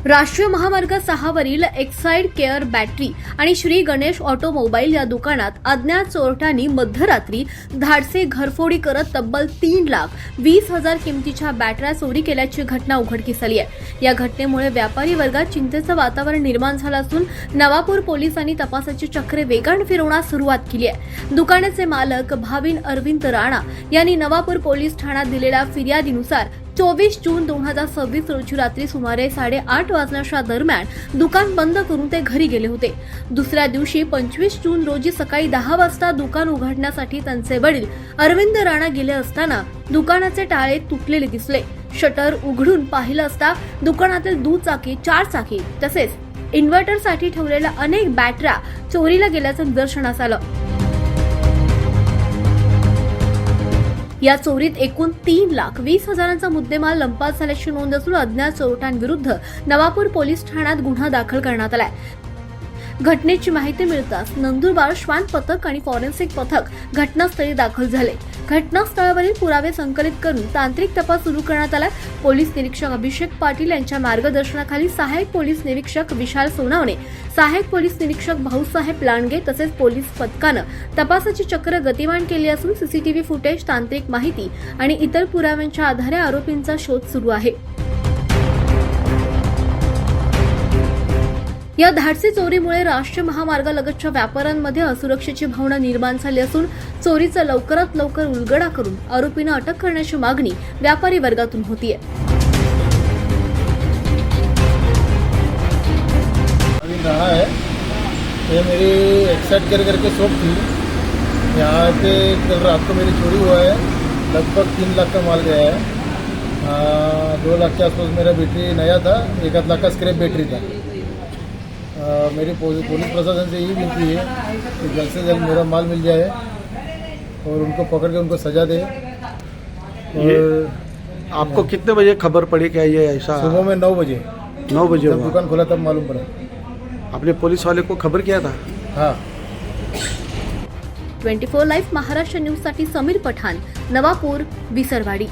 राष्ट्रीय महामार्ग 6 वरील एक्साइड केअर बॅटरी आणि श्री गणेश ऑटोमोबाईल या दुकानात अज्ञात चोरट्यांनी मध्यरात्री धाडसे घरफोडी करत तब्बल 3,20,000 किमतीच्या बॅटऱ्या चोरी केल्याची घटना उघडकीस आली आहे। या घटनेमुळे व्यापारी वर्गात चिंतेचं वातावरण निर्माण झालं असून नवापूर पोलिसांनी तपासाची चक्रे वेगाने फिरवण्यास सुरुवात केली आहे। दुकानाचे मालक भाविन अरविंद राणा यांनी नवापूर पोलीस ठाण्यात दिलेल्या फिर्यादीनुसार 24 जून 2026 रोजी रात्री सुमारे 8:30 वाजण्याच्या दरम्यान दुकान बंद करून ते घरी गेले होते। दुसऱ्या दिवशी 25 जून रोजी सकाळी 10 वाजता दुकान उघडण्यासाठी त्यांचे वडील अरविंद राणा गेले असताना दुकानाचे टाळे तुटलेले दिसले। शटर उघडून पाहिलं असता दुकानातील दुचाकी, 4 चाकी तसेच इन्व्हर्टरसाठी ठेवलेल्या अनेक बॅटऱ्या चोरीला गेल्याचं निदर्शनास आलं। या चोरीत एकूण 3,20,000चा मुद्देमाल लंपास झाल्याची नोंद असून अज्ञात चोरट्यांविरुद्ध नवापूर पोलीस ठाण्यात गुन्हा दाखल करण्यात आलाय। घटनेची माहिती मिळताच नंदुरबार श्वान पथक आणि फॉरेन्सिक पथक घटनास्थळी दाखल झाले। घटनास्थळावरील पुरावे संकलित करून तांत्रिक तपास सुरू करण्यात आला। पोलीस निरीक्षक अभिषेक पाटील यांच्या मार्गदर्शनाखाली सहाय्यक पोलीस निरीक्षक विशाल सोनावणे, सहाय्यक पोलीस निरीक्षक भाऊसाहेब लांडगे तसेच पोलीस पथकानं तपासाची चक्र गतिमान केली असून सीसीटीव्ही फुटेज, तांत्रिक माहिती आणि इतर पुराव्यांच्या आधारे आरोपींचा शोध सुरू आहे। या धाडसी चोरीमुळे राष्ट्रीय महामार्गालगतच्या व्यापाऱ्यांमध्ये असुरक्षेची भावना निर्माण झाली असून चोरीचा लवकरात लवकर उलगडा करून आरोपींना अटक करण्याची मागणी व्यापारी वर्गातून होतीये। रहा है ये मेरी एक्साइड करके शॉप थी। यहाँ पे कल रात को मेरी चोरी हुआ है। लगभग 3 लाख का माल गया है। 2 लाख के आसपास मेरा बैटरी नया था, 1 लाख का स्क्रैप बैटरी था। मेरी पुलिस प्रशासन से यही विनती है कि जल्द से जल्द मेरा माल मिल जाए और उनको पकड़ के उनको सजा दे। और आपको कितने बजे खबर पड़ी क्या ये ऐसा? सुबह में 9 बजे। 9 बजे जब हुआ। दुकान खोला तब मालूम पड़ा। आपने पुलिस वाले को खबर किया था? हाँ। 24 लाईव्ह महाराष्ट्र न्यूज साठी समीर पठाण, नवापूर, विसरवाडी।